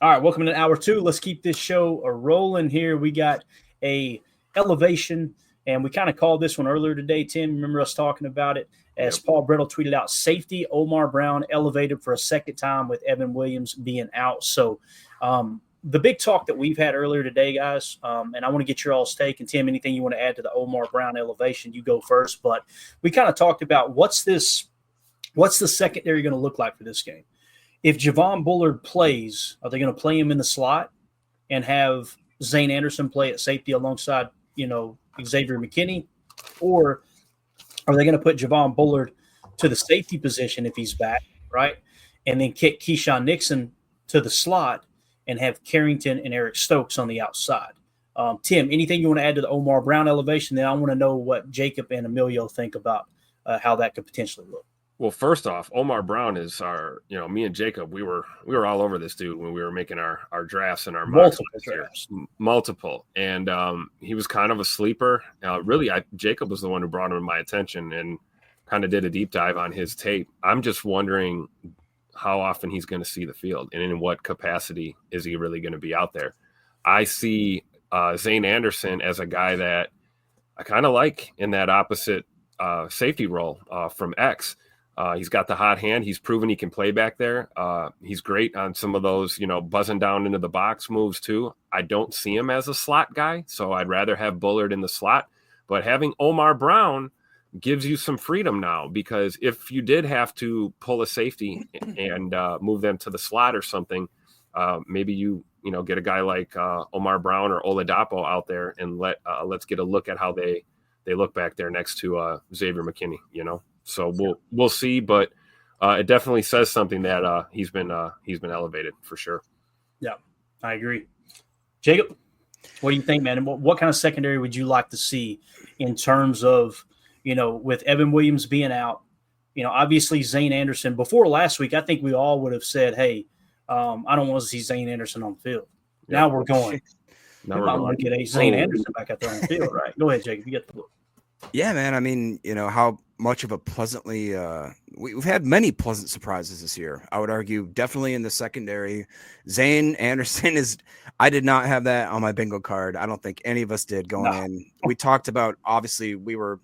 All right, welcome to hour two. Let's keep this show rolling here. We got a elevation, and we kind of called this one earlier today. Tim, remember us talking about it as Yep. Paul Brettel tweeted out safety Omar Brown elevated for a second time with Evan Williams being out. So the big talk that we've had earlier today, guys, and I want to get your all's take. And Tim, anything you want to add to the Omar Brown elevation, you go first. But we kind of talked about what's the secondary going to look like for this game. If Javon Bullard plays, are they going to play him in the slot and have Zane Anderson play at safety alongside, Xavier McKinney? Or are they going to put Javon Bullard to the safety position if he's back, right? And then kick Keyshawn Nixon to the slot and have Carrington and Eric Stokes on the outside? Tim, anything you want to add to the Omar Brown elevation? Then I want to know what Jacob and Emilio think about how that could potentially look. Well, first off, Omar Brown is our, me and Jacob, we were all over this dude when we were making our drafts and our multiple drafts. Multiple. And he was kind of a sleeper. Really, Jacob was the one who brought him to my attention and kind of did a deep dive on his tape. I'm just wondering how often he's going to see the field and in what capacity is he really going to be out there. I see Zane Anderson as a guy that I kind of like in that opposite safety role from X. He's got the hot hand. He's proven he can play back there. He's great on some of those, buzzing down into the box moves too. I don't see him as a slot guy, so I'd rather have Bullard in the slot. But having Omar Brown gives you some freedom now, because if you did have to pull a safety and move them to the slot or something, maybe you get a guy like Omar Brown or Oladapo out there and let's get a look at how they look back there next to Xavier McKinney, So we'll see, but it definitely says something that he's been elevated for sure. Yeah, I agree. Jacob, what do you think, man? And what kind of secondary would you like to see in terms of, with Evan Williams being out, obviously Zane Anderson. Before last week, I think we all would have said, hey, I don't want to see Zane Anderson on the field. Yep. Now we're going. I want to get a Zane Anderson back out there on the field, right? Go ahead, Jacob. You get the look. Yeah, man. I mean, how much of a pleasantly we've had many pleasant surprises this year. I would argue definitely in the secondary. Zane Anderson I did not have that on my bingo card. I don't think any of us did going in. We talked about, obviously, we were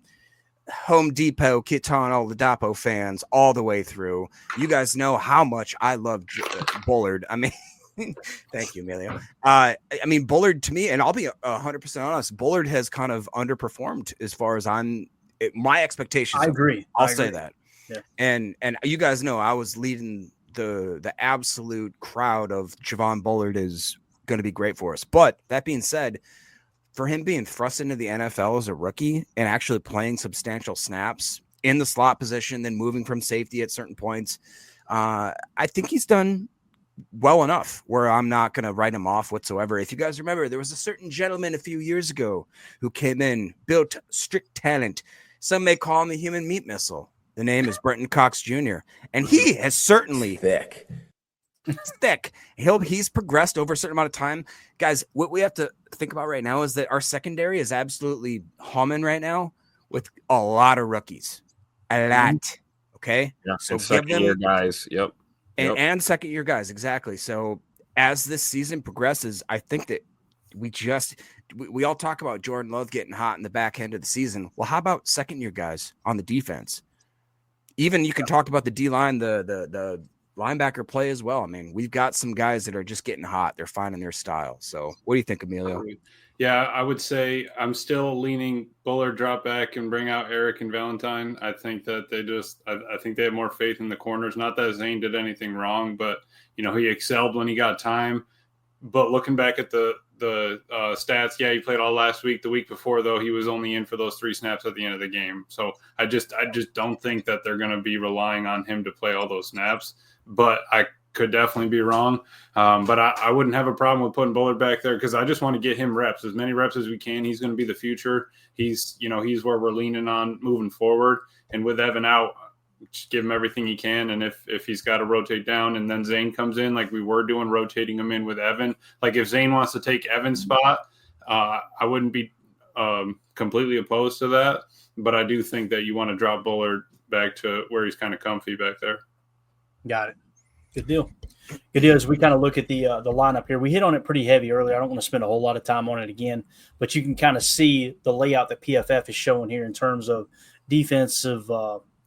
Home Depot, Kitan, Oladapo fans all the way through. You guys know how much I love Bullard. I mean, thank you, Emilio. I mean, Bullard to me, and I'll be 100% honest, Bullard has kind of underperformed as far as my expectations. I agree. I'll say that. Yeah. And you guys know I was leading the absolute crowd of Javon Bullard is going to be great for us. But that being said, for him being thrust into the NFL as a rookie and actually playing substantial snaps in the slot position, then moving from safety at certain points, I think he's done well enough where I'm not going to write him off whatsoever. If you guys remember, there was a certain gentleman a few years ago who came in, built strict talent. Some may call him a human meat missile. The name is Brenton Cox Jr. And he has certainly thick. He's progressed over a certain amount of time. Guys, what we have to think about right now is that our secondary is absolutely humming right now with a lot of rookies. A lot. Okay. Yeah. So second year guys. Yep. And second year guys. Exactly. So as this season progresses, I think that we all talk about Jordan Love getting hot in the back end of the season. Well, how about second year guys on the defense? Even you can talk about the D-line, the linebacker play as well. I mean, we've got some guys that are just getting hot. They're finding their style. So what do you think, Emilio? Yeah, I would say I'm still leaning Bullard drop back and bring out Eric and Valentine. I think that I think they have more faith in the corners. Not that Zane did anything wrong, but he excelled when he got time. But looking back at the stats, yeah, he played all last week. The week before, though, he was only in for those 3 snaps at the end of the game. So I just don't think that they're going to be relying on him to play all those snaps. But I could definitely be wrong. But I wouldn't have a problem with putting Bullard back there because I just want to get him reps, as many reps as we can. He's going to be the future. He's where we're leaning on moving forward. And with Evan out, just give him everything he can. And if he's got to rotate down and then Zane comes in, like we were doing, rotating him in with Evan. Like if Zane wants to take Evan's spot, I wouldn't be completely opposed to that. But I do think that you want to drop Bullard back to where he's kind of comfy back there. Got it. Good deal. Good deal. As we kind of look at the lineup here, we hit on it pretty heavy earlier. I don't want to spend a whole lot of time on it again, but you can kind of see the layout that PFF is showing here in terms of defensive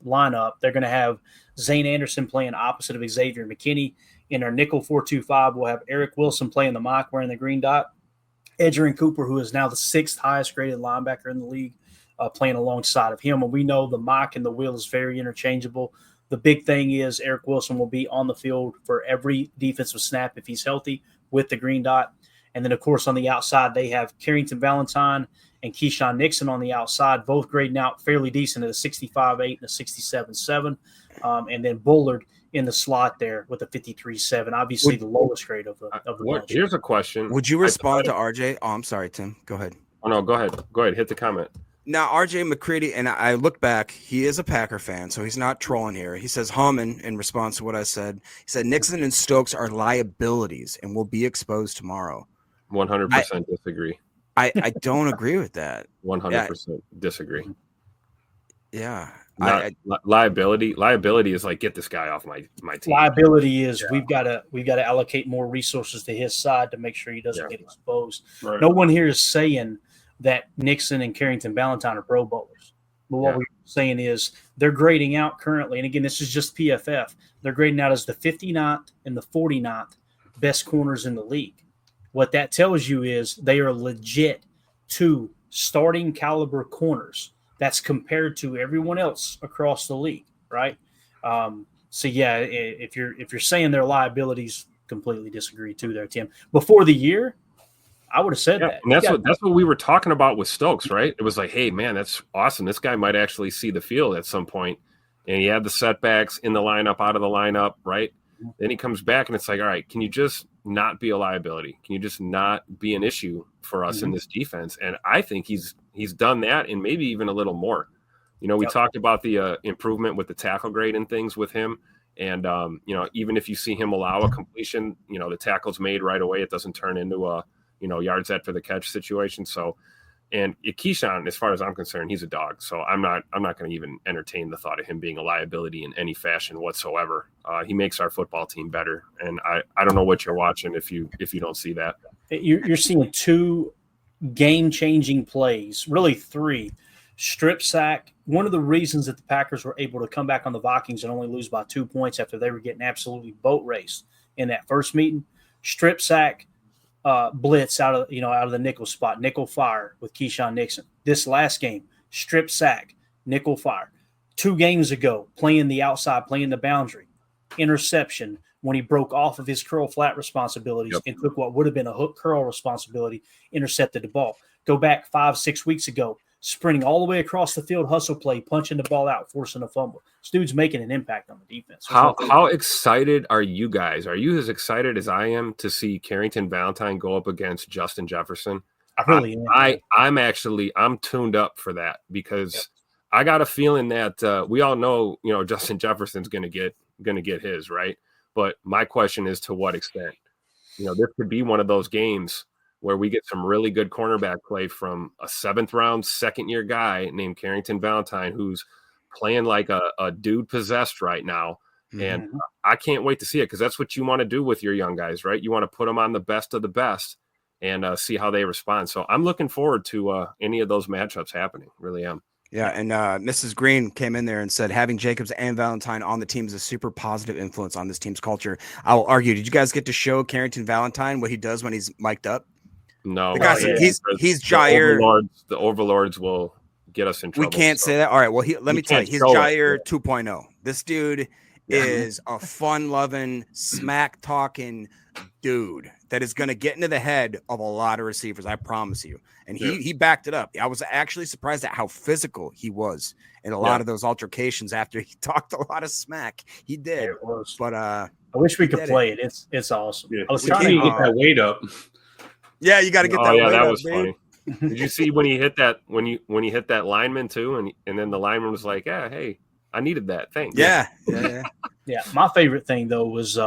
lineup. They're going to have Zane Anderson playing opposite of Xavier McKinney. In our nickel 4-2-5, we'll have Eric Wilson playing the mock wearing the green dot. Edgerrin Cooper, who is now the 6th highest graded linebacker in the league, playing alongside of him. And we know the mock and the wheel is very interchangeable. The big thing is Eric Wilson will be on the field for every defensive snap if he's healthy with the green dot. And then, of course, on the outside, they have Carrington Valentine and Keyshawn Nixon on the outside, both grading out fairly decent at a 65.8 and a 67.7. And then Bullard in the slot there with a 53.7, obviously the lowest grade of the bunch. Here's a question. Would you respond to RJ? Oh, I'm sorry, Tim. Go ahead. Oh, no, go ahead. Go ahead. Hit the comment. Now, RJ McCready, and I look back, he is a Packer fan, so he's not trolling here. He says, humming in response to what I said. He said, Nixon and Stokes are liabilities and will be exposed tomorrow. 100% disagree. I don't agree with that. 100% disagree. Yeah. Liability is like, get this guy off my team. Liability is we've got to allocate more resources to his side to make sure he doesn't get exposed. Right. No one here is saying that Nixon and Carrington Valentine are Pro Bowlers. But what we're saying is they're grading out currently, and again, this is just PFF, they're grading out as the 59th and the 49th best corners in the league. What that tells you is they are legit 2 starting caliber corners. That's compared to everyone else across the league, right? If you're saying they're liabilities, completely disagree too there, Tim. Before the year, I would have said that. And that's what we were talking about with Stokes, right? It was like, hey, man, that's awesome. This guy might actually see the field at some point. And he had the setbacks in the lineup, out of the lineup, right? Then he comes back and it's like, all right, can you just not be a liability? Can you just not be an issue for us in this defense? And I think he's done that and maybe even a little more. We talked about the improvement with the tackle grade and things with him. And, even if you see him allow a completion, the tackle's made right away. It doesn't turn into a, yards after the catch situation. So, and Keyshawn, as far as I'm concerned, he's a dog. So I'm not going to even entertain the thought of him being a liability in any fashion whatsoever. He makes our football team better. And I don't know what you're watching if you don't see that. You're seeing 2 game-changing plays, really 3. Strip sack. One of the reasons that the Packers were able to come back on the Vikings and only lose by 2 points after they were getting absolutely boat raced in that first meeting, strip sack, blitz out of the nickel spot, nickel fire with Keyshawn Nixon. This last game, strip sack, nickel fire. 2 games ago, playing the outside, playing the boundary, interception when he broke off of his curl flat responsibilities and took what would have been a hook curl responsibility, intercepted the ball. Go back 5-6 weeks ago, sprinting all the way across the field, hustle play, punching the ball out, forcing a fumble. This dude's making an impact on the defense. How excited are you guys? Are you as excited as I am to see Carrington Valentine go up against Justin Jefferson? I really am. I'm tuned up for that because I got a feeling that we all know, Justin Jefferson's going to get his, right? But my question is to what extent? This could be one of those games where we get some really good cornerback play from a 7th-round, second-year guy named Carrington Valentine who's playing like a dude possessed right now. Mm-hmm. And I can't wait to see it because that's what you want to do with your young guys, right? You want to put them on the best of the best and see how they respond. So I'm looking forward to any of those matchups happening. Really am. Yeah, and Mrs. Green came in there and said having Jacobs and Valentine on the team is a super positive influence on this team's culture. I will argue, did you guys get to show Carrington Valentine what he does when he's mic'd up? No. The guy, he's Jair. The overlords will get us in trouble. We can't say that. All right, well, let me tell you, he's Jair 2.0. This dude is a fun-loving, smack-talking dude that is going to get into the head of a lot of receivers, I promise you. And he backed it up. I was actually surprised at how physical he was in a lot of those altercations after he talked a lot of smack. He did. It was. But I wish we could play it. It's awesome. Yeah. I was trying to get that weight up. Yeah, you got to get that weight up. That was funny. Did you see when he hit that when he hit that lineman too, and then the lineman was like, "Yeah, hey, I needed that. Thanks." Yeah. My favorite thing though was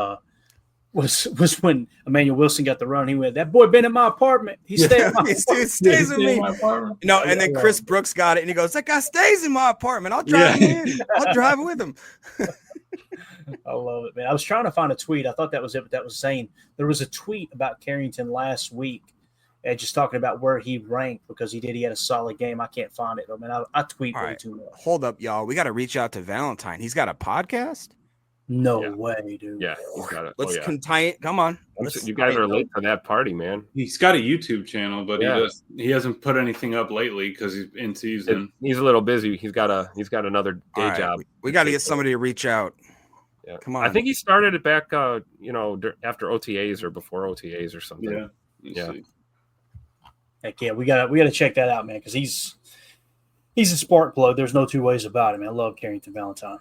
when Emmanuel Wilson got the run. He went, "That boy been in my apartment. He stays with me." No, and then Chris Brooks got it, and he goes, "That guy stays in my apartment. I'll drive him in. I'll drive with him." I love it, man. I was trying to find a tweet. I thought that was it, but that was Zane. There was a tweet about Carrington last week, and just talking about where he ranked because he had a solid game. I can't find it, though, man. I tweet way too much. Hold up, y'all. We got to reach out to Valentine. He's got a podcast? No way, dude. Yeah, he's got it. Let's come on. You guys are late for that party, man. He's got a YouTube channel, but he hasn't put anything up lately because he's in season. He's a little busy. He's got another day job. We got to get somebody to reach out. Yeah. Come on. I think he started it back, after OTAs or before OTAs or something. Yeah. Heck yeah, we gotta check that out, man, because he's a spark plug. There's no two ways about it, man. I love Carrington Valentine.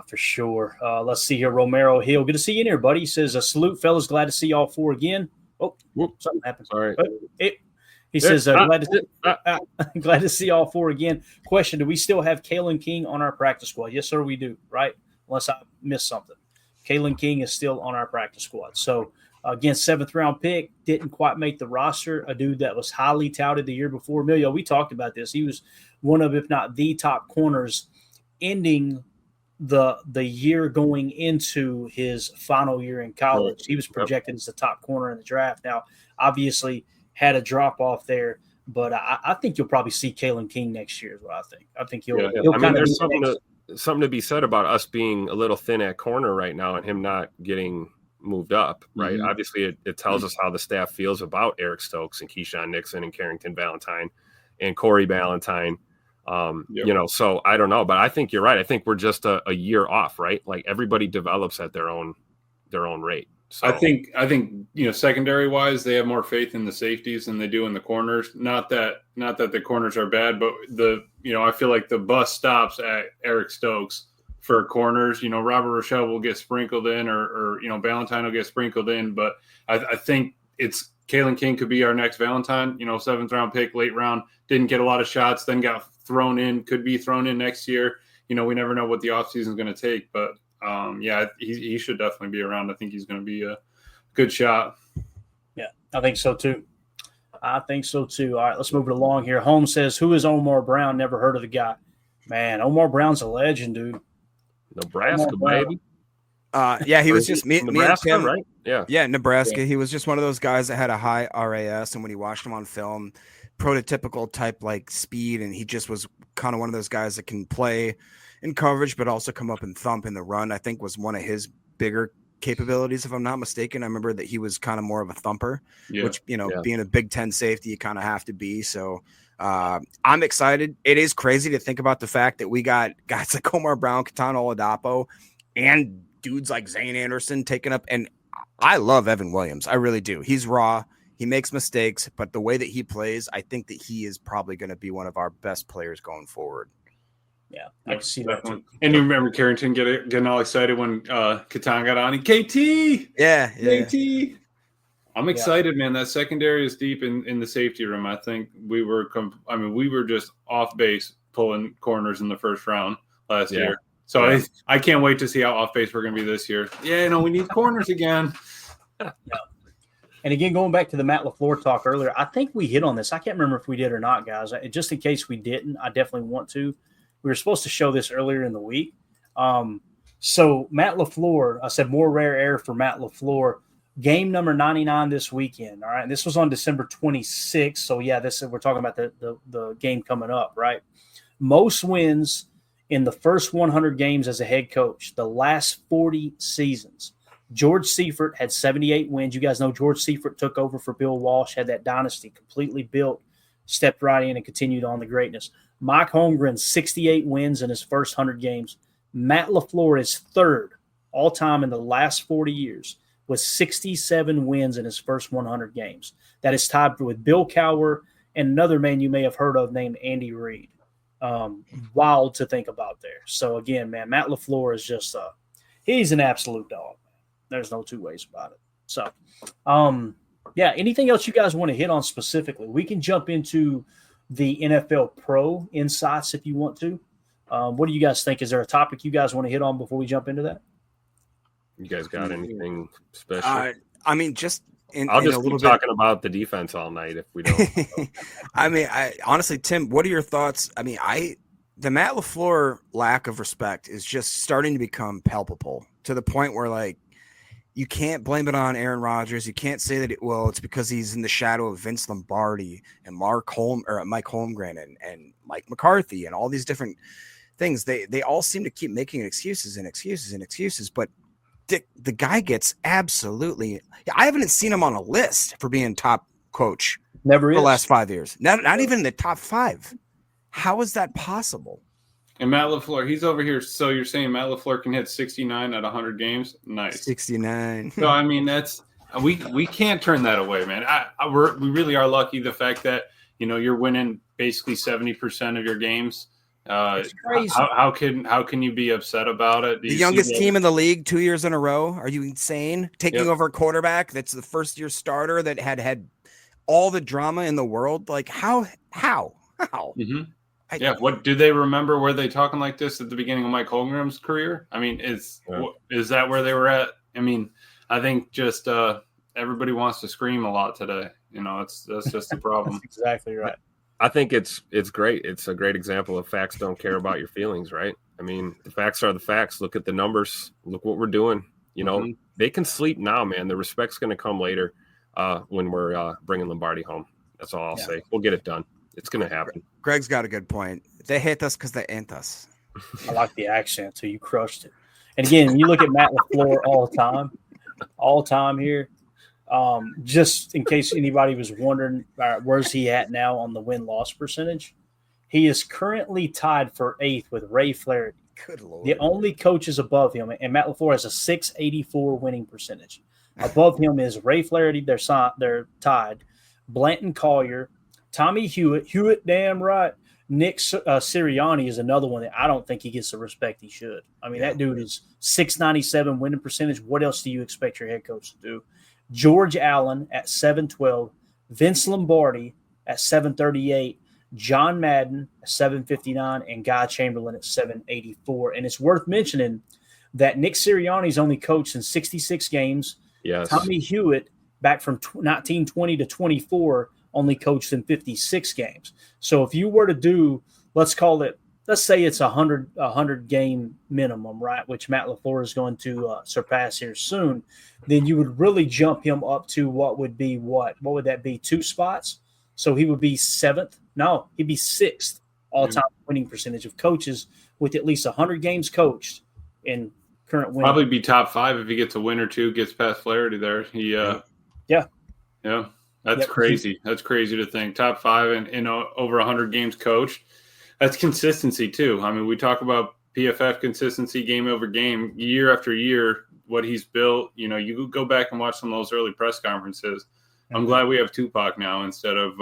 For sure. Let's see here. Romero Hill. Good to see you in here, buddy. He says, salute, fellas. Glad to see all four again. Oh, something happened. Sorry. He says, glad to see all four again. Question, do we still have Kalen King on our practice squad? Yes, sir, we do, right? Unless I missed something. Kalen King is still on our practice squad. So, again, 7th-round pick, didn't quite make the roster. A dude that was highly touted the year before. Emilio, we talked about this. He was one of, if not the top corners ending the year going into his final year in college. He was projected as the top corner in the draft. Now, obviously, had a drop off there, but I think you'll probably see Kalen King next year. Is what I think. I think he'll kind of. There's something to be said about us being a little thin at corner right now, and him not getting moved up. Right. Mm-hmm. Obviously, it tells us how the staff feels about Eric Stokes and Keyshawn Nixon and Carrington Valentine and Corey Valentine. So I don't know, but I think you're right. I think we're just a year off, right? Like everybody develops at their own rate. So I think secondary wise, they have more faith in the safeties than they do in the corners. Not that the corners are bad, but I feel like the bus stops at Eric Stokes for corners. Robert Rochelle will get sprinkled in, or Valentine will get sprinkled in, but I think it's Kalen King could be our next Valentine. 7th-round pick, late round, didn't get a lot of shots, then got thrown in, could be thrown in next year. We never know what the offseason is going to take, but he should definitely be around. I think he's going to be a good shot. Yeah, I think so too. All right, let's move it along here. Holmes says, who is Omar Brown? Never heard of the guy. Man, Omar Brown's a legend, dude. Nebraska, baby. He was just me Nebraska, and Tim, right? Yeah, Nebraska. Yeah. He was just one of those guys that had a high RAS, and when you watched him on film, prototypical type like speed, and he just was kind of one of those guys that can play in coverage but also come up and thump in the run. I think was one of his bigger capabilities, if I'm not mistaken. I remember that he was kind of more of a thumper, which being a Big Ten safety, you kind of have to be. So I'm excited. It is crazy to think about the fact that we got guys like Omar Brown, Katana Oladapo, and dudes like Zane Anderson taking up. And I love Evan Williams. I really do. He's raw. He makes mistakes, but the way that he plays, I think that he is probably going to be one of our best players going forward. Yeah, I can see that too. And you remember Carrington getting all excited when Catan got on. And KT! Yeah. KT! I'm excited, man. That secondary is deep in the safety room. I think we were just off base pulling corners in the first round last year. So I can't wait to see how off base we're going to be this year. Yeah, we need corners again. Yeah. And again, going back to the Matt LaFleur talk earlier, I think we hit on this. I can't remember if we did or not, guys. Just in case we didn't, I definitely want to. We were supposed to show this earlier in the week. So Matt LaFleur, I said more rare air for Matt LaFleur. Game number 99 this weekend. All right. And this was on December 26th. So we're talking about the game coming up, right? Most wins in the first 100 games as a head coach, the last 40 seasons. George Seifert had 78 wins. You guys know George Seifert took over for Bill Walsh, had that dynasty completely built, stepped right in and continued on the greatness. Mike Holmgren, 68 wins in his first 100 games. Matt LaFleur is third all-time in the last 40 years with 67 wins in his first 100 games. That is tied with Bill Cowher and another man you may have heard of named Andy Reid. Wild to think about there. So, again, man, Matt LaFleur is just he's an absolute dog. There's no two ways about it. So, anything else you guys want to hit on specifically? We can jump into the NFL Pro insights if you want to. What do you guys think? Is there a topic you guys want to hit on before we jump into that? You guys got anything special? Just I'll just keep talking about the defense all night if we don't. I honestly, Tim, what are your thoughts? The Matt LaFleur lack of respect is just starting to become palpable. to the point where like you can't blame it on Aaron Rodgers. You can't say that it's because he's in the shadow of Vince Lombardi and Mike Holmgren and Mike McCarthy and all these different things. They all seem to keep making excuses, but the guy gets absolutely. I haven't seen him on a list for being top coach Never for is. the last 5 years. Not even in the top 5. How is that possible? And Matt LaFleur, he's over here. So you're saying Matt LaFleur can hit 69 at 100 games? Nice. 69. So I mean, that's we can't turn that away, man. We really are lucky the fact that you're winning basically 70% of your games. It's crazy. How can you be upset about it? The youngest team in the league 2 years in a row. Are you insane? Taking over a quarterback that's the first year starter that had all the drama in the world. Like how? Mm-hmm. What do they remember? Were they talking like this at the beginning of Mike Holmgren's career? I mean, is that where they were at? I mean, I think just everybody wants to scream a lot today. That's just the problem. That's exactly right. I think it's great. It's a great example of facts don't care about your feelings, right? I mean, the facts are the facts. Look at the numbers. Look what we're doing. They can sleep now, man. The respect's going to come later when we're bringing Lombardi home. That's all I'll say. We'll get it done. It's going to happen. Greg's got a good point. They hate us because they ain't us. I like the accent, so you crushed it. And again, you look at Matt LaFleur all time here. Just in case anybody was wondering, where's he at now on the win-loss percentage? He is currently tied for 8th with Ray Flaherty. Good Lord. The only coaches above him, and Matt LaFleur has a .684 winning percentage. Above him is Ray Flaherty. They're tied. Blanton Collier, Tommy Hewitt, damn right. Nick Sirianni is another one that I don't think he gets the respect he should. I mean, that dude is .697 winning percentage. What else do you expect your head coach to do? George Allen at .712, Vince Lombardi at .738, John Madden at .759, and Guy Chamberlain at .784. And it's worth mentioning that Nick Sirianni's only coached in 66 games. Yes. Tommy Hewitt, back from 1920 to 24, only coached in 56 games. So if you were to do, let's say it's a 100 game minimum, right, which Matt LaFleur is going to surpass here soon, then you would really jump him up to what would would that be, 2 spots? So he would be 7th. No, he'd be 6th all-time winning percentage of coaches with at least 100 games coached in current winning. Probably be top 5 if he gets a win or 2, gets past Flaherty there. That's crazy. That's crazy to think. Top 5 and over 100 games coached. That's consistency too. I mean, we talk about PFF consistency game over game, year after year, what he's built. You go back and watch some of those early press conferences. I'm glad we have Tupac now instead of,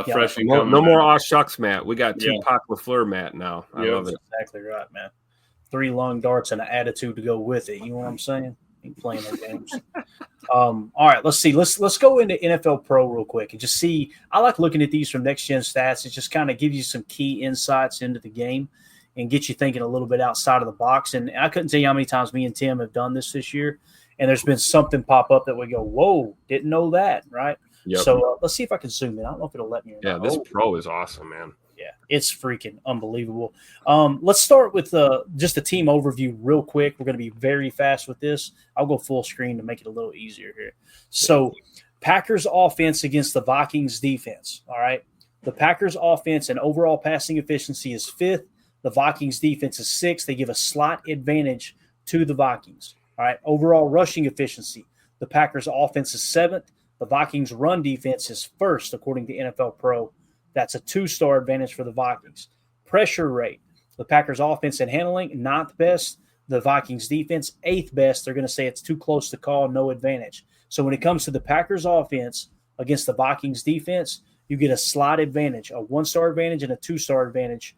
fresh and no more aw shucks, Matt. We got Tupac LaFleur, Matt, now. I love it. Exactly right, man. 3 long darts and an attitude to go with it. You know what I'm saying? Ain't playing no games. All right, let's see. Let's go into NFL Pro real quick and just see. I like looking at these from Next Gen Stats. It just kind of gives you some key insights into the game and get you thinking a little bit outside of the box. And I couldn't tell you how many times me and Tim have done this year, and there's been something pop up that we go, "Whoa, didn't know that!" Right? Yep. So let's see if I can zoom in. I don't know if it'll let me. Yeah, this Pro is awesome, man. Yeah, it's freaking unbelievable. Let's start with just a team overview real quick. We're going to be very fast with this. I'll go full screen to make it a little easier here. So Packers offense against the Vikings defense, all right? The Packers offense and overall passing efficiency is 5th. The Vikings defense is 6th. They give a slight advantage to the Vikings, all right? Overall rushing efficiency, the Packers offense is 7th. The Vikings run defense is 1st, according to NFL Pro. That's a 2-star advantage for the Vikings. Pressure rate, the Packers offense and handling, 9th best. The Vikings defense, 8th best. They're going to say it's too close to call, no advantage. So when it comes to the Packers offense against the Vikings defense, you get a slight advantage, a 1-star advantage and a 2-star advantage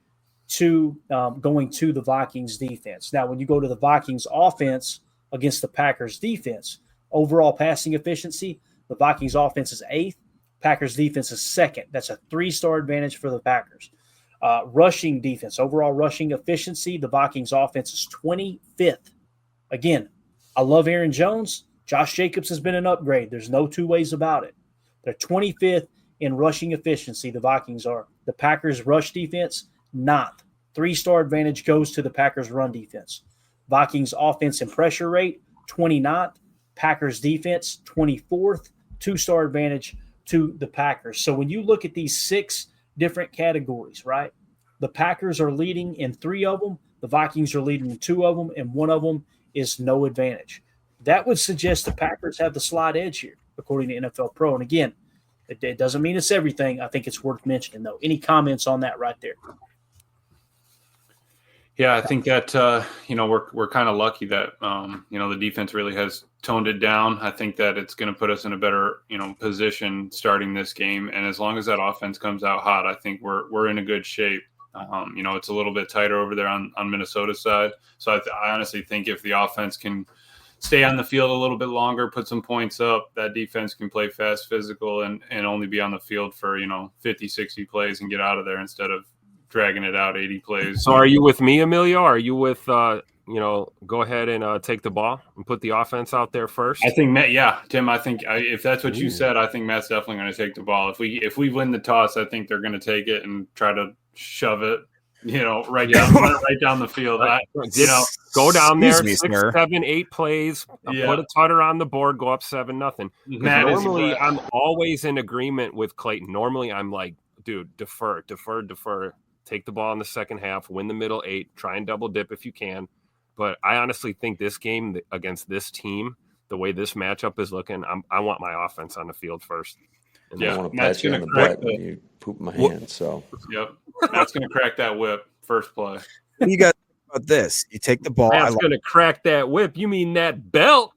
to going to the Vikings defense. Now, when you go to the Vikings offense against the Packers defense, overall passing efficiency, the Vikings offense is 8th. Packers defense is 2nd. That's a 3-star advantage for the Packers. Rushing defense, overall rushing efficiency, the Vikings offense is 25th. Again, I love Aaron Jones. Josh Jacobs has been an upgrade. There's no 2 ways about it. They're 25th in rushing efficiency, the Vikings are. The Packers rush defense, 9th. 3-star advantage goes to the Packers run defense. Vikings offense and pressure rate, 29th. Packers defense, 24th. 2-star advantage to the Packers. So when you look at these 6 different categories, right, the Packers are leading in 3 of them. The Vikings are leading in 2 of them, and 1 of them is no advantage. That would suggest the Packers have the slight edge here, according to NFL Pro. And again, it doesn't mean it's everything. I think it's worth mentioning, though. Any comments on that right there? Yeah, I think that we're kind of lucky that the defense really has toned it down. I think that it's going to put us in a better position starting this game, and as long as that offense comes out hot, I think we're in a good shape. It's a little bit tighter over there on Minnesota's side, so I honestly think if the offense can stay on the field a little bit longer, put some points up, that defense can play fast, physical, and only be on the field for 50, 60 plays and get out of there instead of dragging it out 80 plays. So are you with me, Emilio? Are you with, go ahead and take the ball and put the offense out there first? I think Matt, Tim, I think if that's what you said, I think Matt's definitely going to take the ball. If we win the toss, I think they're going to take it and try to shove it, right down the field. Go down there, me, 6, sir. 7, 8 plays, put a tutter on the board, go up 7-0. Normally, I'm always in agreement with Clayton. Normally, I'm like, dude, defer. Take the ball in the second half, win the middle 8, try and double dip if you can. But I honestly think this game against this team, the way this matchup is looking, I want my offense on the field first. And I want to pat you on the butt when you poop my hand. So, yep, Matt's going to crack that whip first play. You got about this. You take the ball. Matt's going to crack that whip. You mean that belt?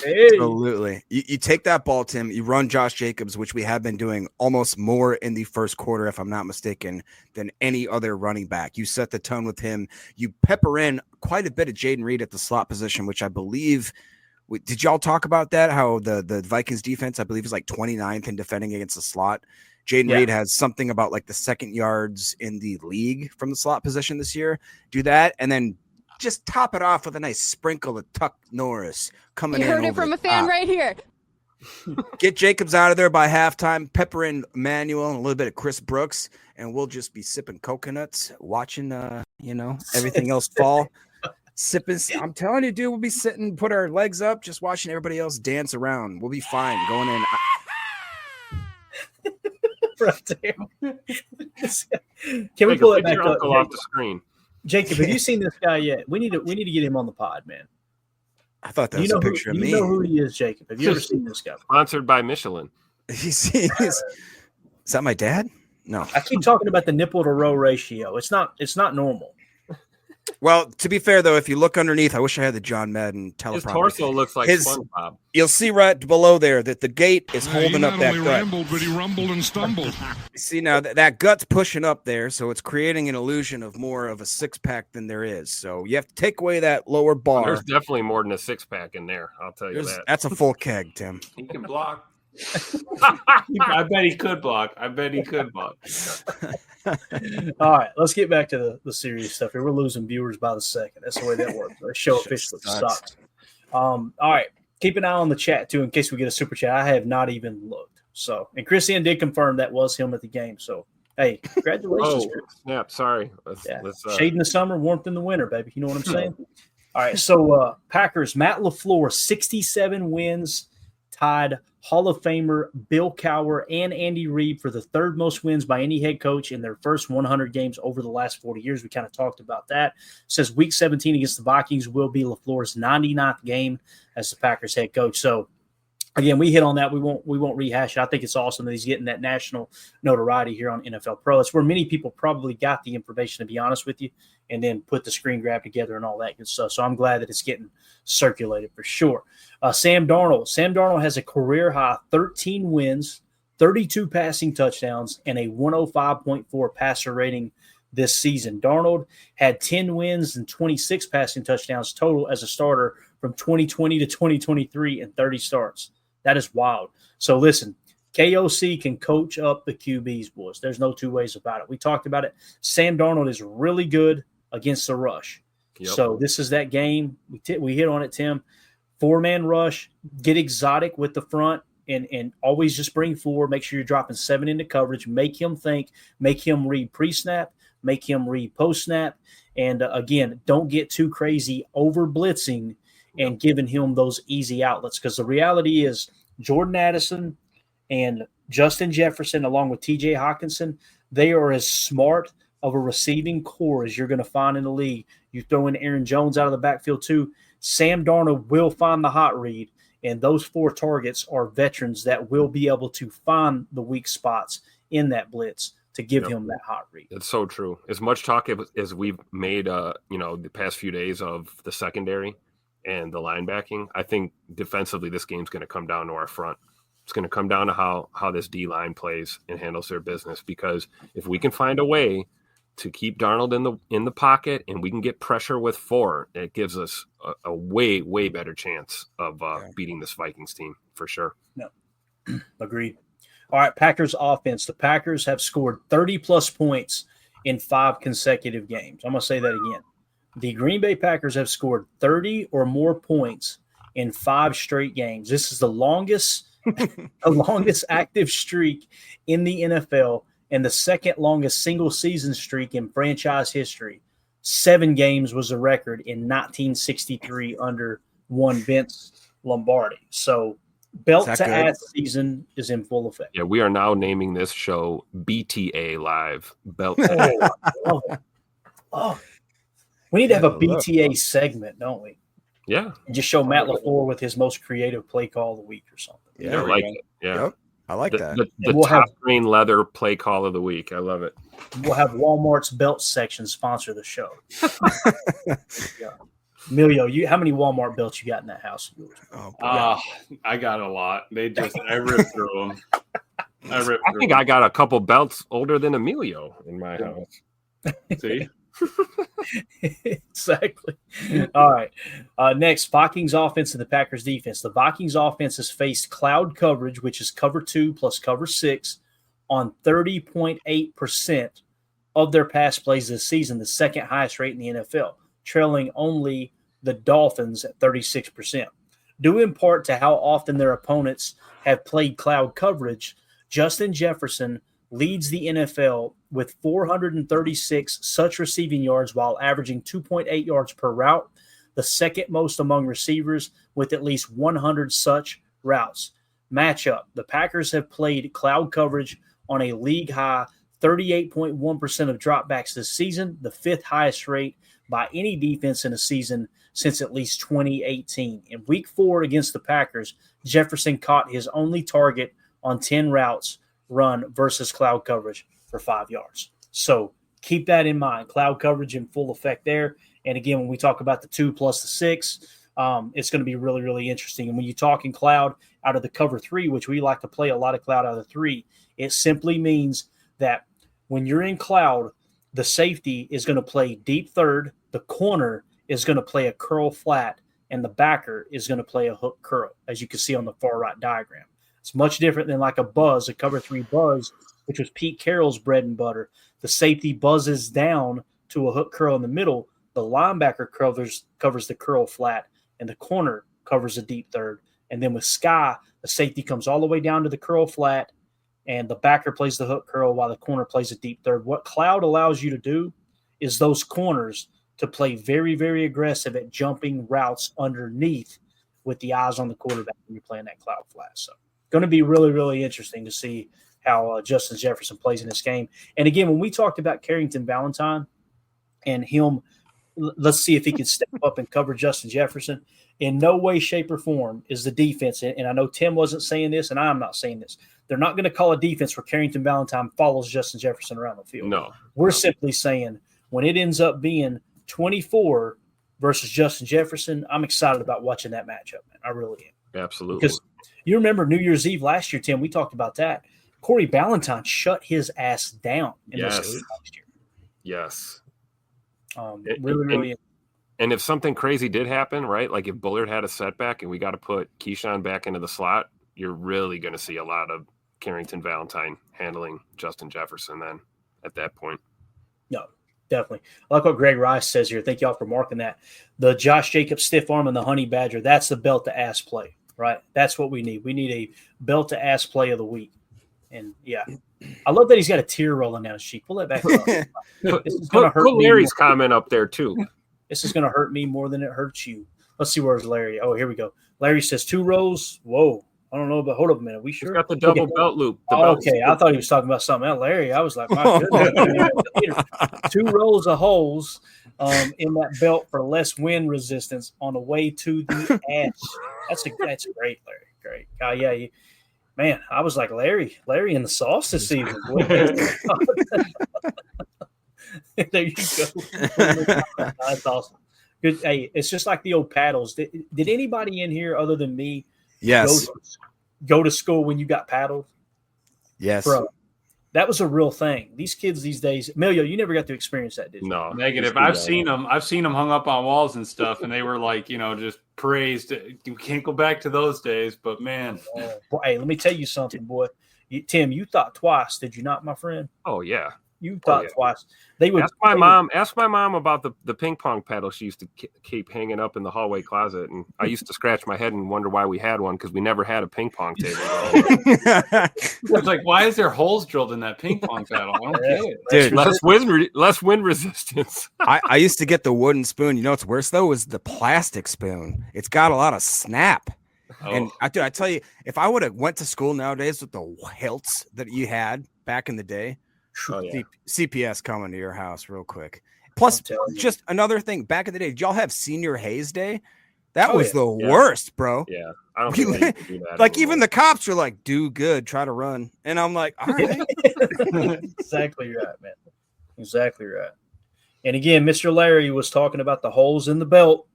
Hey. Absolutely. You take that ball, Tim. You run Josh Jacobs, which we have been doing almost more in the first quarter, if I'm not mistaken, than any other running back. You set the tone with him. You pepper in quite a bit of Jaden Reed at the slot position, which I believe – did y'all talk about that? How the Vikings defense, I believe, is like 29th in defending against the slot. Jaden Reed has something about like the second yards in the league from the slot position this year. Do that, and then just top it off with a nice sprinkle of Tuck Norris coming in. You heard it from a fan right here. Get Jacobs out of there by halftime, pepper in Manuel and a little bit of Chris Brooks, and we'll just be sipping coconuts, watching, everything else fall. Sipping. I'm telling you, dude, we'll be sitting, put our legs up, just watching everybody else dance around. We'll be fine going in. Right there. Can we pull it back up off the screen? Jacob, have you seen this guy yet? We need to get him on the pod, man. I thought that was a picture of me. You know who he is, Jacob. Have you ever seen this guy? Sponsored by Michelin. Is that my dad? No. I keep talking about the nipple to row ratio. It's not normal. Well, to be fair, though, if you look underneath, I wish I had the John Madden teleprompter. His torso looks like SpongeBob. You'll see right below there that the gate is holding up that gut. He not only rambled, but he rumbled and stumbled. See, now that gut's pushing up there, so it's creating an illusion of more of a six-pack than there is. So you have to take away that lower bar. There's definitely more than a six-pack in there, I'll tell you that. That's a full keg, Tim. He can block. I bet he could block. All right, let's get back to the serious stuff here. We're losing viewers by the second. That's the way that works. The show officially sucks. All right, keep an eye on the chat, too, in case we get a super chat. I have not even looked. So, and Christian did confirm that was him at the game. So, hey, congratulations, Chris. Snap, sorry. Shade in the summer, warmth in the winter, baby. You know what I'm saying? All right, so Packers, Matt LaFleur, 67 wins, tied Hall of Famer Bill Cowher and Andy Reid for the third most wins by any head coach in their first 100 games over the last 40 years. We kind of talked about that. It says Week 17 against the Vikings will be LaFleur's 99th game as the Packers head coach. So, again, we hit on that. We won't rehash it. I think it's awesome that he's getting that national notoriety here on NFL Pro. It's where many people probably got the information, to be honest with you, and then put the screen grab together and all that good stuff. So I'm glad that it's getting circulated for sure. Sam Darnold has a career-high 13 wins, 32 passing touchdowns, and a 105.4 passer rating this season. Darnold had 10 wins and 26 passing touchdowns total as a starter from 2020 to 2023 and 30 starts. That is wild. So listen, KOC can coach up the QBs, boys. There's no two ways about it. We talked about it. Sam Darnold is really good against the rush. Yep. So this is that game. We hit on it, Tim. 4-man rush, get exotic with the front, and always just bring 4. Make sure you're dropping 7 into coverage. Make him think. Make him read pre-snap. Make him read post-snap. And again, don't get too crazy over blitzing and giving him those easy outlets, because the reality is Jordan Addison and Justin Jefferson, along with TJ Hawkinson, they are as smart of a receiving core as you're going to find in the league. You throw in Aaron Jones out of the backfield too. Sam Darnold will find the hot read, and those 4 targets are veterans that will be able to find the weak spots in that blitz to give him that hot read. It's so true. As much talk as we've made, the past few days of the secondary and the linebacking, I think defensively this game's going to come down to our front. It's going to come down to how this D-line plays and handles their business, because if we can find a way to keep Darnold in the pocket and we can get pressure with 4, it gives us a way, way better chance of beating this Vikings team for sure. No, agreed. All right, Packers offense. The Packers have scored 30-plus points in 5 consecutive games. I'm going to say that again. The Green Bay Packers have scored 30 or more points in 5 straight games. This is the longest active streak in the NFL and the second longest single-season streak in franchise history. 7 games was a record in 1963 under one Vince Lombardi. So belt-to-ass season is in full effect. Yeah, we are now naming this show BTA Live. Belt. We need to have a BTA segment, don't we? Yeah. And just show Matt LaFleur with his most creative play call of the week or something. Yeah, I like it. Yeah. Yep. I like that. The we'll top green leather play call of the week. I love it. We'll have Walmart's belt section sponsor the show. Yeah. Emilio, how many Walmart belts you got in that house? I got a lot. I ripped through them. I think I got a couple belts older than Emilio in my house. See? Exactly. All right. Next, Vikings offense and the Packers defense. The Vikings offense has faced cloud coverage, which is cover 2 plus cover 6, on 30.8% of their pass plays this season, the second highest rate in the NFL, trailing only the Dolphins at 36%. Due in part to how often their opponents have played cloud coverage, Justin Jefferson leads the NFL with 436 such receiving yards while averaging 2.8 yards per route, the second most among receivers with at least 100 such routes. Matchup: the Packers have played cloud coverage on a league-high 38.1% of dropbacks this season, the 5th highest rate by any defense in a season since at least 2018. In Week 4 against the Packers, Jefferson caught his only target on 10 routes run versus cloud coverage for 5 yards. So keep that in mind. Cloud coverage in full effect there. And again, when we talk about the 2 plus the 6, it's going to be really, really interesting. And when you talk in cloud out of the cover 3, which we like to play a lot of cloud out of the 3, it simply means that when you're in cloud, the safety is going to play deep third, the corner is going to play a curl flat, and the backer is going to play a hook curl, as you can see on the far right diagram. It's much different than like a cover 3 buzz, which was Pete Carroll's bread and butter. The safety buzzes down to a hook curl in the middle. The linebacker covers the curl flat, and the corner covers the deep third. And then with Sky, the safety comes all the way down to the curl flat, and the backer plays the hook curl while the corner plays a deep third. What cloud allows you to do is those corners to play very, very aggressive at jumping routes underneath with the eyes on the quarterback when you're playing that cloud flat. So going to be really, really interesting to see how Justin Jefferson plays in this game. And again, when we talked about Carrington Valentine and him, let's see if he can step up and cover Justin Jefferson. In no way, shape, or form is the defense, and I know Tim wasn't saying this, and I'm not saying this, they're not going to call a defense where Carrington Valentine follows Justin Jefferson around the field. No. We're simply saying when it ends up being 24 versus Justin Jefferson, I'm excited about watching that matchup, man. I really am. Absolutely. Because you remember New Year's Eve last year, Tim, we talked about that. Corey Ballantyne shut his ass down in this game last year. Yes. Really. And if something crazy did happen, right, like if Bullard had a setback and we got to put Keyshawn back into the slot, you're really going to see a lot of Carrington Valentine handling Justin Jefferson then at that point. No, definitely. I like what Greg Rice says here. Thank y'all for marking that. The Josh Jacobs stiff arm and the Honey Badger, that's the belt-to-ass play, right? That's what we need. We need a belt-to-ass play of the week. And, yeah, I love that he's got a tear rolling down his cheek. Pull that back up. This is going to hurt Put me. Larry's comment up there too. This is going to hurt me more than it hurts you. Let's see, where's Larry? Oh, here we go. Larry says 2 rows. Whoa. I don't know, but hold up a minute. We sure? He's got the double belt loop. Okay, I thought he was talking about something else. Larry, I was like, my goodness. 2 rows of holes in that belt for less wind resistance on the way to the ash. That's great, Larry. Great. Yeah, man, I was like, Larry in the sauce this season. There you go. That's awesome. Good. Hey, it's just like the old paddles. Did anybody in here other than me go to school when you got paddled? Yes. Bro, that was a real thing. These kids these days, Emilio, you never got to experience that, did you? No. Negative. I've seen them hung up on walls and stuff, and they were like, just praised. You can't go back to those days, but man. Boy, hey, let me tell you something, boy. Tim, you thought twice, did you not, my friend? Oh, yeah. You thought twice. They would ask my mom about the ping pong paddle she used to keep hanging up in the hallway closet, and I used to scratch my head and wonder why we had one because we never had a ping pong table. I was like, why is there holes drilled in that ping pong paddle? I don't get it. Dude, less wind resistance. I used to get the wooden spoon. You know what's worse though is the plastic spoon. It's got a lot of snap. Oh. And I tell you, if I would have went to school nowadays with the hilts that you had back in the day. Oh, yeah. CPS coming to your house real quick. Plus, just another thing. Back in the day, did y'all have Senior Haze Day? That was the worst, bro. Yeah, I don't think you can do that like anymore. even the cops are like, "Do good, try to run," and I'm like, "All right." Exactly right, man. Exactly right. And again, Mr. Larry was talking about the holes in the belt.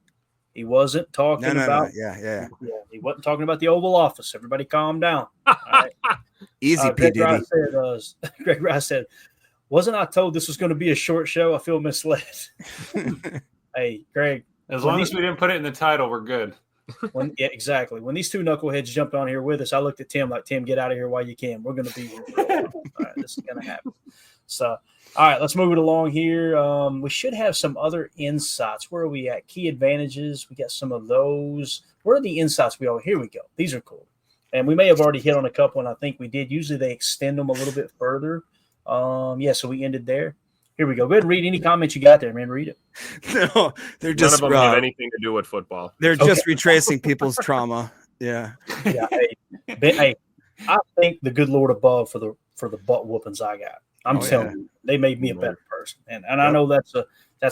He wasn't talking about. Yeah. He wasn't talking about the Oval Office. Everybody, calm down. All right. Easy, P. Diddy. Greg Rice said, wasn't I told this was going to be a short show? I feel misled. Hey, Greg. As long as we didn't put it in the title, we're good. Exactly. When these 2 knuckleheads jumped on here with us, I looked at Tim like, Tim, get out of here while you can. We're going to be here. All right, this is going to happen. So, all right, let's move it along here. We should have some other insights. Where are we at? Key advantages. We got some of those. Where are the insights? Here we go. These are cool. And we may have already hit on a couple, and I think we did. Usually they extend them a little bit further. So we ended there. Here we go. Go ahead and read any comments you got there, man. Read it. No, they're just none of them have anything to do with football. They're just retracing people's trauma. Yeah. Yeah. Hey, I thank the good Lord above for the butt whoopings I got. I'm telling you, they made me a better person. And I know that's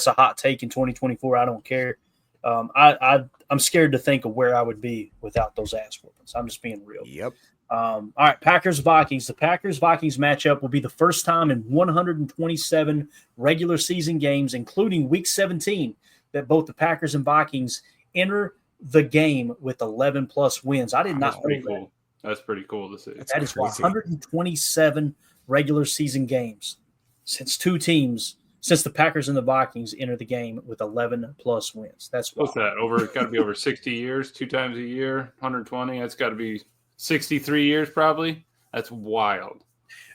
a hot take in 2024. I don't care. I'm scared to think of where I would be without those ass whoopings. I'm just being real. Yep. All right, Packers-Vikings. The Packers-Vikings matchup will be the first time in 127 regular season games, including Week 17, that both the Packers and Vikings enter the game with 11-plus wins. I did not know that. Cool. That's pretty cool to see. That is 127 regular season games since the Packers and the Vikings enter the game with 11-plus wins. That's what's that? Got to be over 60 years, 2 times a year, 120. That's got to be 63 years probably. That's wild.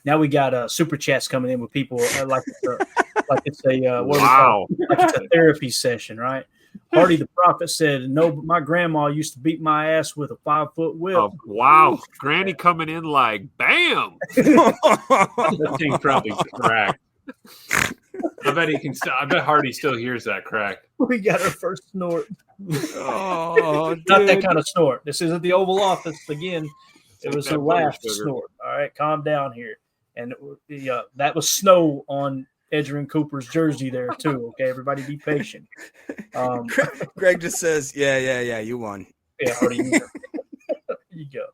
Now we got super chats coming in with people like it's a therapy session, right? Hardy the Prophet said, "No, but my grandma used to beat my ass with a 5-foot whip." Oh, wow, Granny coming in like bam. That thing probably cracked. I bet Hardy still hears that crack. We got our first snort. Oh, not that kind of snort. This isn't the Oval Office again. It was a laugh snort. All right, calm down here. And that was snow on Edgerrin Cooper's jersey there too. Okay, everybody be patient. Greg just says, "Yeah, you won." Yeah, Hardy, you go.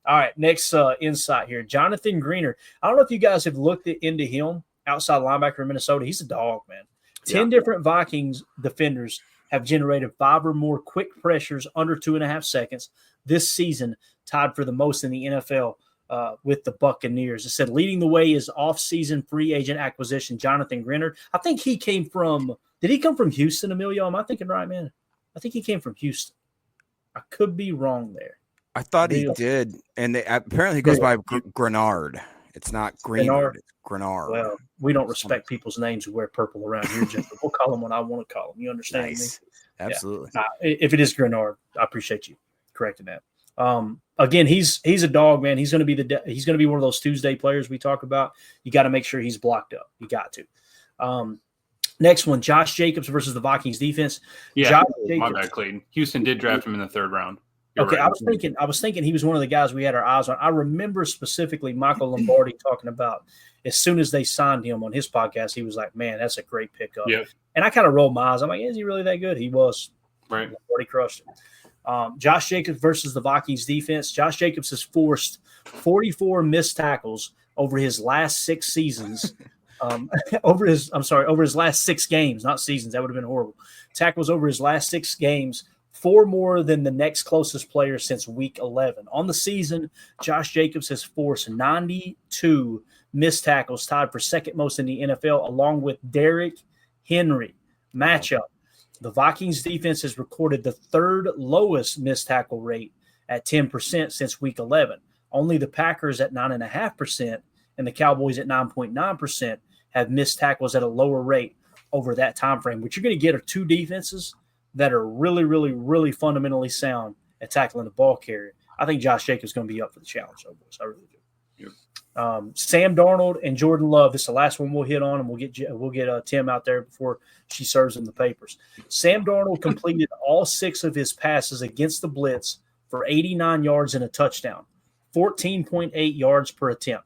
All right, next insight here, Jonathan Greener. I don't know if you guys have looked into him. Outside linebacker in Minnesota. He's a dog, man. 10 different Vikings defenders have generated 5 or more quick pressures under 2.5 seconds this season, tied for the most in the NFL with the Buccaneers. It said leading the way is off-season free agent acquisition, Jonathan Greener. I think he came from – did he come from Houston, Emilio? Am I thinking right, man? I think he came from Houston. I could be wrong there. I thought he did, and apparently he goes by Grenard. It's not Greenard. It's Grenard. Well, we don't respect people's names who wear purple around here, Jennifer. We'll call them what I want to call them. You understand me? Absolutely. If it is Grenard, I appreciate you correcting that. Again, he's a dog, man. He's going to be one of those Tuesday players we talk about. You got to make sure he's blocked up. You got to. Next one, Josh Jacobs versus the Vikings defense. Yeah, Josh my Jacobs, bad, Clayton. Houston did draft him in the 3rd round. You're okay, right. I was thinking he was one of the guys we had our eyes on. I remember specifically Michael Lombardi talking about as soon as they signed him on his podcast, he was like, "Man, that's a great pickup." Yep. And I kind of rolled my eyes. I'm like, "Is he really that good?" He was. Right. Lombardi crushed it. Josh Jacobs versus the Vikings defense. Josh Jacobs has forced 44 missed tackles over his last 6 seasons. Over his last 6 games, not seasons. That would have been horrible. Tackles over his last 6 games, 4 more than the next closest player since week 11. On the season, Josh Jacobs has forced 92 missed tackles, tied for second most in the NFL, along with Derrick Henry. Matchup. The Vikings defense has recorded the 3rd lowest missed tackle rate at 10% since week 11. Only the Packers at 9.5% and the Cowboys at 9.9% have missed tackles at a lower rate over that time frame. What you're going to get are 2 defenses that are really, really, really fundamentally sound at tackling the ball carrier. I think Josh Jacobs is going to be up for the challenge, though, boys. I really do. Yep. Sam Darnold and Jordan Love. This is the last one we'll hit on, and we'll get Tim out there before she serves in the papers. Sam Darnold completed all 6 of his passes against the blitz for 89 yards and a touchdown, 14.8 yards per attempt,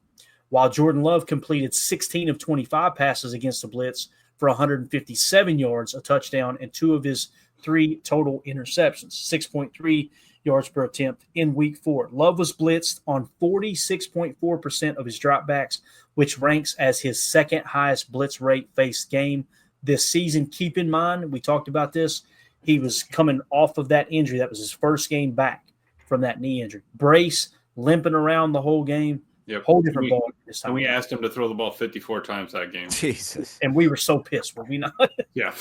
while Jordan Love completed 16 of 25 passes against the blitz for 157 yards, a touchdown, and 2 of his 3 total interceptions, 6.3 yards per attempt in week 4. Love was blitzed on 46.4% of his dropbacks, which ranks as his 2nd highest blitz rate faced game this season. Keep in mind, we talked about this, he was coming off of that injury. That was his first game back from that knee injury. Brace, limping around the whole game. Yep. Whole different ball this time. And we asked him to throw the ball 54 times that game. Jesus. And we were so pissed, were we not? Yeah.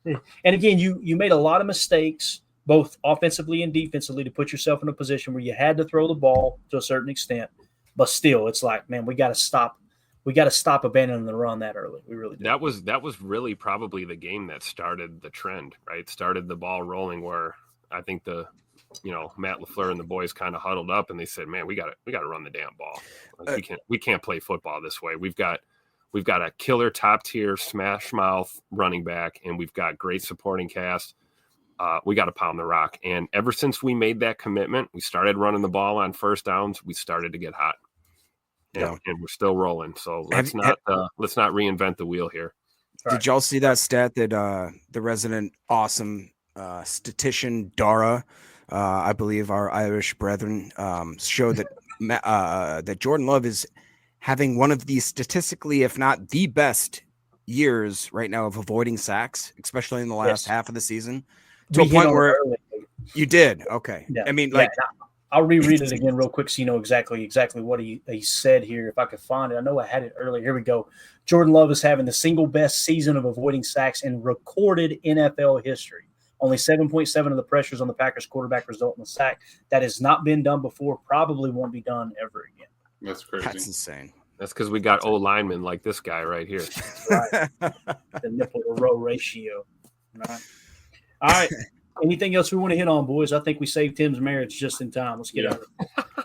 And again, you made a lot of mistakes, both offensively and defensively, to put yourself in a position where you had to throw the ball to a certain extent. But still, it's like, man, we got to stop. We got to stop abandoning the run that early. We really do. That was really probably the game that started the trend, right? Started the ball rolling, where I think Matt LaFleur and the boys kind of huddled up and they said, "Man, we got to run the damn ball. Like, we can't play football this way. We've got a killer top tier smash mouth running back, and we've got great supporting cast. We got to pound the rock." And ever since we made that commitment, we started running the ball on first downs. We started to get hot, and we're still rolling. So let's not reinvent the wheel here. Did y'all see that stat that the resident awesome statistician Dara, I believe our Irish brethren, showed that that Jordan Love is having one of the statistically, if not the best years right now of avoiding sacks, especially in the last half of the season. To a point where you did. Okay. Yeah. I mean, I'll reread it again real quick so you know exactly what he said here. If I could find it. I know I had it earlier. Here we go. Jordan Love is having the single best season of avoiding sacks in recorded NFL history. Only 7.7 of the pressures on the Packers quarterback result in a sack. That has not been done before. Probably won't be done ever again. That's crazy. That's insane. That's because we got linemen like this guy right here. Right. The nipple to row ratio. All right. Anything else we want to hit on, boys? I think we saved Tim's marriage just in time. Let's get out of it.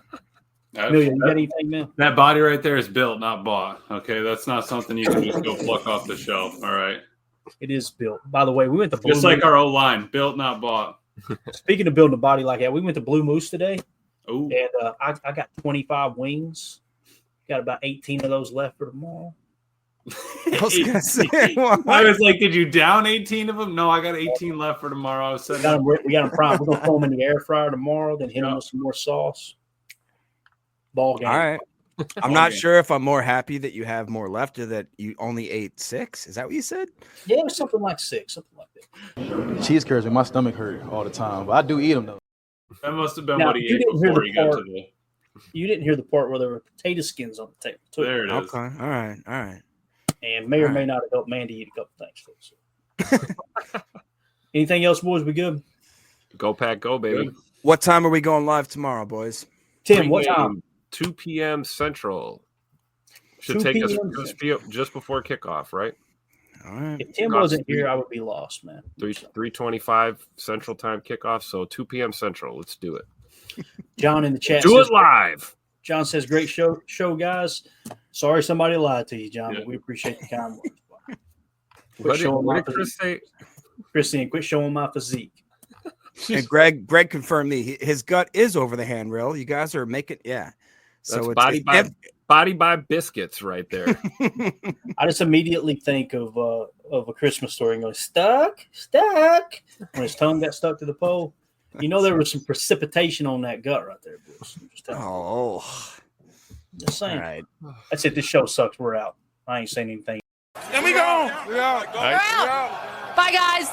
Amelia, you got anything, man? That body right there is built, not bought. Okay, that's not something you can just go pluck off the shelf. All right. It is built. By the way, we went to just like our O-line, built, not bought. Speaking of building a body like that, we went to Blue Moose today. Ooh. And I got 25 wings. Got about 18 of those left for tomorrow. I was gonna say, I was like, did you down 18 of them? No, I got 18 left for tomorrow. I was we got them primed. We're gonna throw them in the air fryer tomorrow, then hit them with some more sauce. Ball game. All right. I'm not sure if I'm more happy that you have more left or that you only ate 6. Is that what you said? Yeah, it was something like 6, something like that. Cheese curds make my stomach hurt all the time, but I do eat them though. That must have been what he ate before he got to the. You didn't hear the part where there were potato skins on the table. Too. There it is. Okay. All right. And may or may not have helped Mandy eat a couple things. So. Anything else, boys? We good? Go Pack, go, baby. Good. What time are we going live tomorrow, boys? Tim, what time? 2 p.m. Central. Should take us just before kickoff, right? All right. If Tim wasn't here, I would be lost, man. 3:25 Central Time kickoff, so 2 p.m. Central. Let's do it. John in the chat Do it live. John says, great show, guys. Sorry somebody lied to you, John, but we appreciate the kind words. What did Chris say? Christine, quit showing my physique. And Greg confirmed me. His gut is over the handrail. You guys are making, So that's body by biscuits right there. I just immediately think of a Christmas story and go, stuck. When his tongue got stuck to the pole. You know there was some precipitation on that gut right there, boys. Just saying. All right. That's it. This show sucks. We're out. I ain't saying anything. There we go. Bye, guys.